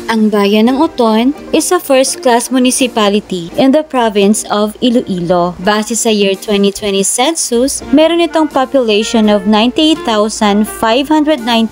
Ang bayan ng Oton is a first-class municipality in the province of Iloilo. Base sa year 2020 census, meron itong population of 98,509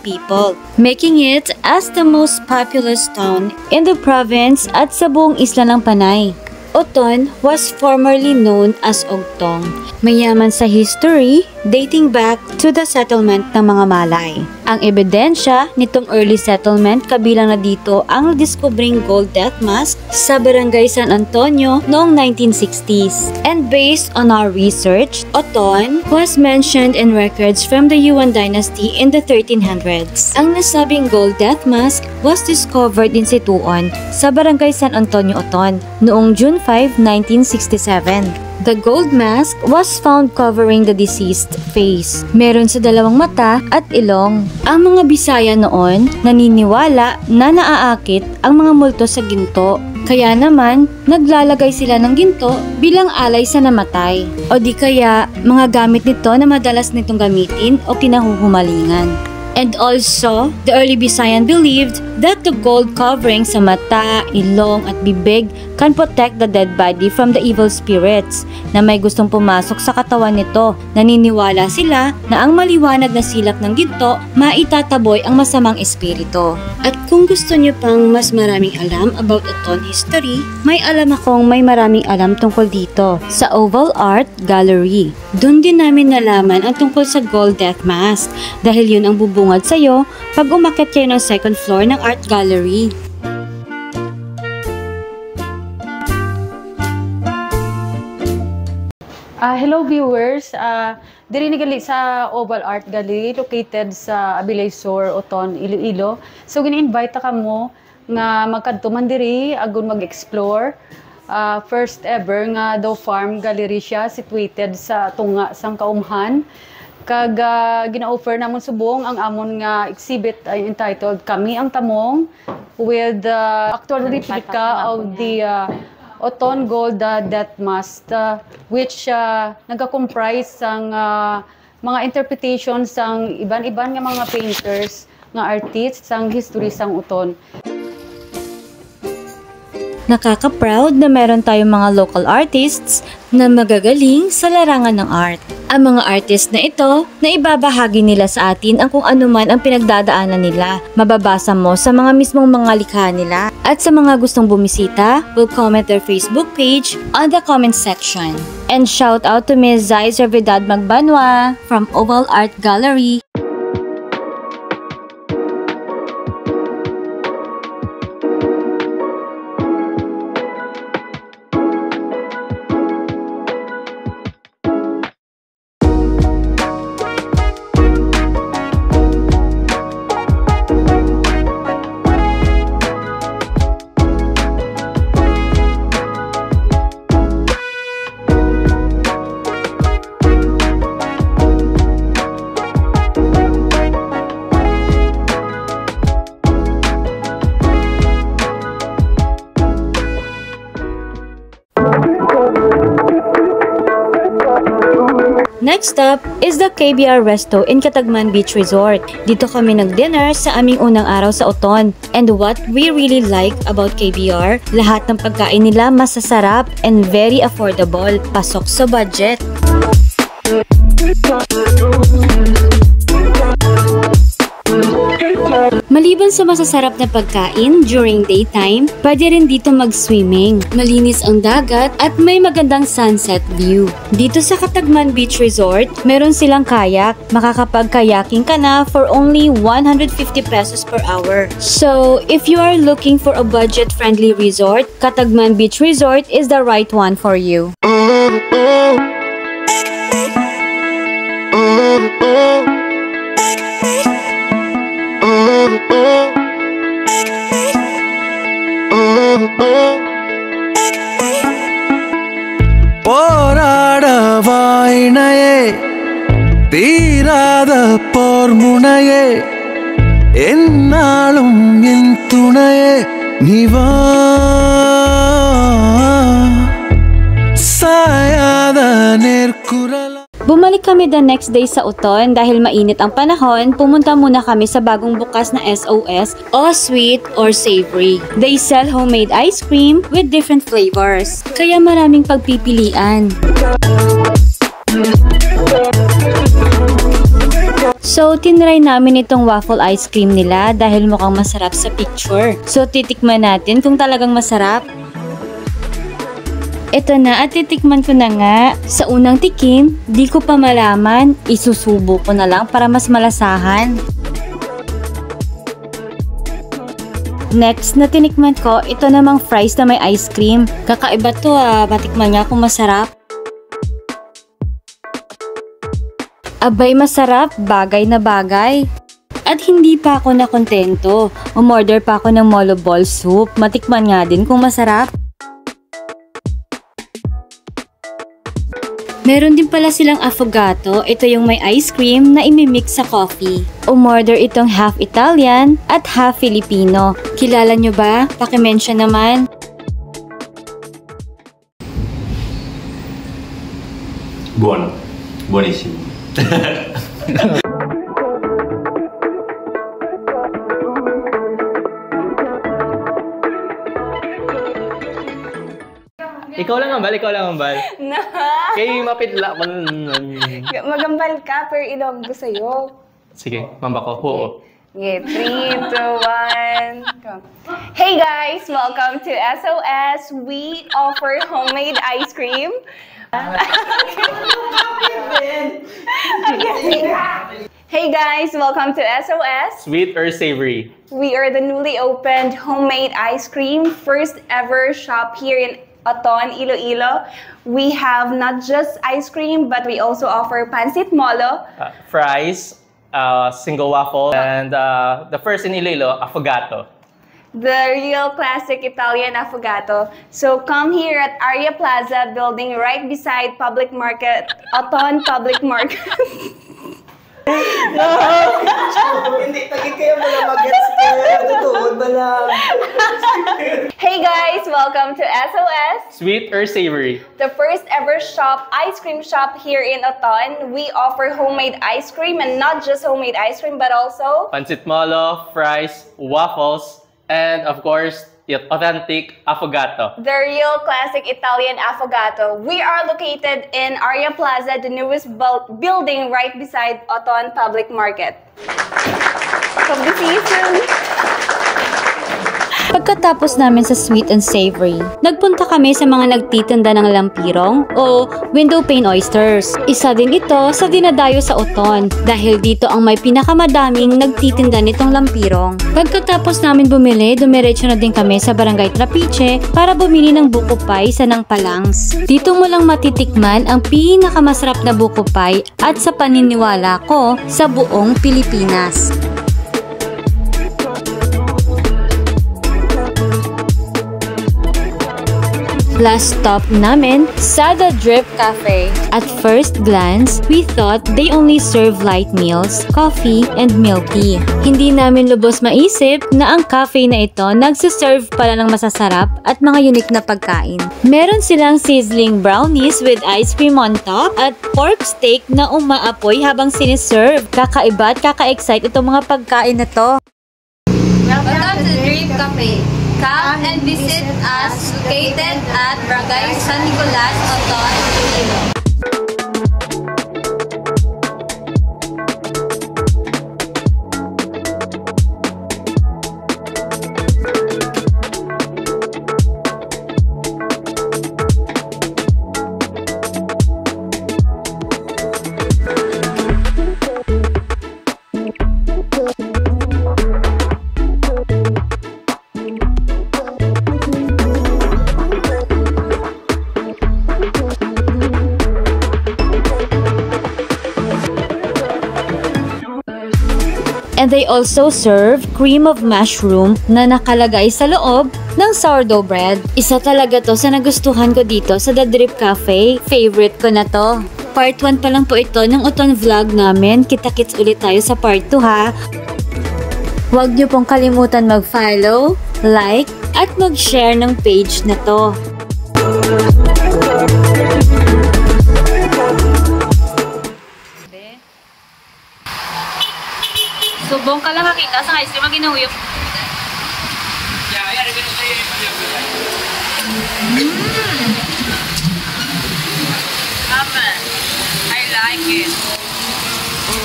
people, making it as the most populous town in the province at sa buong isla ng Panay. Oton was formerly known as Ogtong, mayaman sa history dating back to the settlement ng mga Malay. Ang ebidensya nitong early settlement kabilang na dito ang diskubring gold death mask sa Barangay San Antonio noong 1960s. And based on our research, Oton was mentioned in records from the Yuan dynasty in the 1300s. Ang nasabing gold death mask was discovered in Situon sa Barangay San Antonio, Oton noong June 5, 1967. The gold mask was found covering the deceased face. Meron sa dalawang mata at ilong. Ang mga Bisaya noon naniniwala na naaakit ang mga multo sa ginto. Kaya naman, naglalagay sila ng ginto bilang alay sa namatay. O di kaya, mga gamit nito na madalas nitong gamitin o kinahuhumalingan. And also, the early Bisayan believed that the gold covering sa mata, ilong at bibig can protect the dead body from the evil spirits na may gustong pumasok sa katawan nito. Naniniwala sila na ang maliwanag na silak ng ginto maitataboy ang masamang espiritu. At kung gusto nyo pang mas maraming alam about Oton history, may alam akong may maraming alam tungkol dito sa Oval Art Gallery. Doon din namin nalaman ang tungkol sa Gold Death Mask dahil yun ang bubungad sa'yo pag umakyat kayo ng second floor ng Art Gallery. Hello viewers, diri ni gali sa Oval Art Gallery located sa Abilay Sur, Oton, Iloilo. So gini-invite ka mo nga magkadto man diri agon mag-explore. First ever nga daw farm gallery siya situated sa tunga sang Kaumhan. Kag gina-offer namon subong ang amon nga exhibit ay entitled Kami ang Tamong with actual replica of the Oton Gold Death Mask, which nagka-comprise ng mga interpretations ng iban-iban nga mga painters, nga artists, sang history sang Oton. Nakaka-proud na meron tayong mga local artists na magagaling sa larangan ng art. Ang mga artist na ito, na ibabahagi nila sa atin ang kung ano man ang pinagdadaanan nila. Mababasa mo sa mga mismong mga likha nila. At sa mga gustong bumisita, will comment their Facebook page on the comment section. And shout out to Ms. Zai Servidad Magbanwa from Oval Art Gallery. Next up is the KBR Resto in Catagman Beach Resort. Dito kami nag-dinner sa aming unang araw sa Oton. And what we really like about KBR, lahat ng pagkain nila masasarap and very affordable. Pasok sa budget. Maliban sa masasarap na pagkain during daytime, pwede rin dito mag-swimming. Malinis ang dagat at may magandang sunset view. Dito sa Catagman Beach Resort, meron silang kayak. Makakapag-kayaking ka na for only 150 pesos per hour. So, if you are looking for a budget-friendly resort, Catagman Beach Resort is the right one for you. போராட வாய்ணையே தீராத போர் முனையே என்னாலும் என் துணையே நிவா சாயாத நேர்குரலா Bumalik kami the next day sa Uton dahil mainit ang panahon, pumunta muna kami sa bagong bukas na SOS o Sweet or Savory. They sell homemade ice cream with different flavors, kaya maraming pagpipilian. So, tinry namin itong waffle ice cream nila dahil mukhang masarap sa picture. So, titikman natin kung talagang masarap. Ito na at titikman ko na nga. Sa unang tikim, di ko pa malaman, isusubo ko na lang para mas malasahan. Next na tinikman ko, ito namang fries na may ice cream. Kakaiba to matikman nga kung masarap. Abay masarap, bagay na bagay. At hindi pa ako nakontento. Umorder pa ako ng molo ball soup. Matikman nga din kung masarap. Meron din pala silang affogato. Ito yung may ice cream na imimix sa coffee. Umorder itong half Italian at half Filipino. Kilala nyo ba? Pakimension naman. Buono. Buonissimo. Ikaw lang ang bal. Na. Kay mapidla ko. Magambal ka, pero ilog ko sa'yo. Sige, mamba ko. Oo. Okay, 3, 2, 1, go. Hey guys! Welcome to SOS. We offer homemade ice cream. Hey guys! Welcome to SOS. Sweet or savory? We are the newly opened homemade ice cream. First ever shop here in Oton, Iloilo. We have not just ice cream, but we also offer pancit molo, Fries, single waffle, and the first in Iloilo, affogato. the real classic Italian affogato. So come here at Arya Plaza building right beside Public Market, Oton Public Market. Hindi, tagig kayo mo na mag-gets kayo. Tutuod ba lang? Hey guys, welcome to SOS. Sweet or savory? The first ever ice cream shop here in Oton. We offer homemade ice cream, and not just homemade ice cream, but also Pancit molo, fries, waffles, and of course, authentic affogato. the real classic Italian affogato. We are located in Arya Plaza, the newest building right beside Oton Public Market. Hope to see you soon. Pagkatapos namin sa sweet and savory, nagpunta kami sa mga nagtitinda ng lampirong o window pane oysters. Isa din ito sa dinadayo sa Oton dahil dito ang may pinakamadaming nagtitinda nitong lampirong. Pagkatapos namin bumili, dumiretso na din kami sa Barangay Trapiche para bumili ng buko pie sa Nang Palangs. Dito mo lang matitikman ang pinakamasarap na buko pie at sa paniniwala ko sa buong Pilipinas. Last stop namin sa The Drip Cafe. At first glance, we thought they only serve light meals, coffee, and milk tea. Hindi namin lubos maisip na ang cafe na ito nagsiserve pala ng masasarap at mga unique na pagkain. Meron silang sizzling brownies with ice cream on top at pork steak na umaapoy habang siniserve. Kakaiba at kaka-excite itong mga pagkain na to. Welcome to the Drip Cafe. Come and visit us located at Barangay San Nicolas, Oton, Iloilo. And they also serve cream of mushroom na nakalagay sa loob ng sourdough bread. Isa talaga to sa nagustuhan ko dito sa The Drip Cafe. Favorite ko na to. Part 1 pa lang po ito ng Oton vlog namin. Kita-kits ulit tayo sa part 2 ha. Huwag niyo pong kalimutan mag-follow, like, at mag-share ng page na to. Subong ka lang kakita sa ice cream ang ginahuyok. Mama, I like it.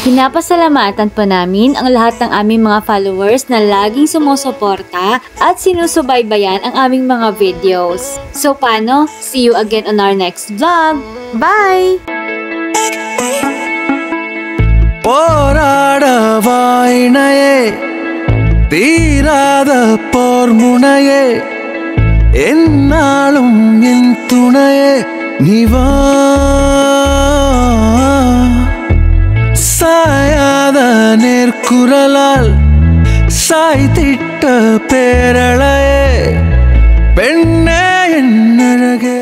Pinapasalamatan po namin ang lahat ng aming mga followers na laging sumusuporta at sinusubaybayan ang aming mga videos. So paano? See you again on our next vlog. Bye! போராடவாயினையே தீராத போர் முனையே என்னாலும் என் துணையே நீவா சாயாத நேர்குரலால் சாய்த்திட்ட பேரழையே பெண்ணே என் அழகே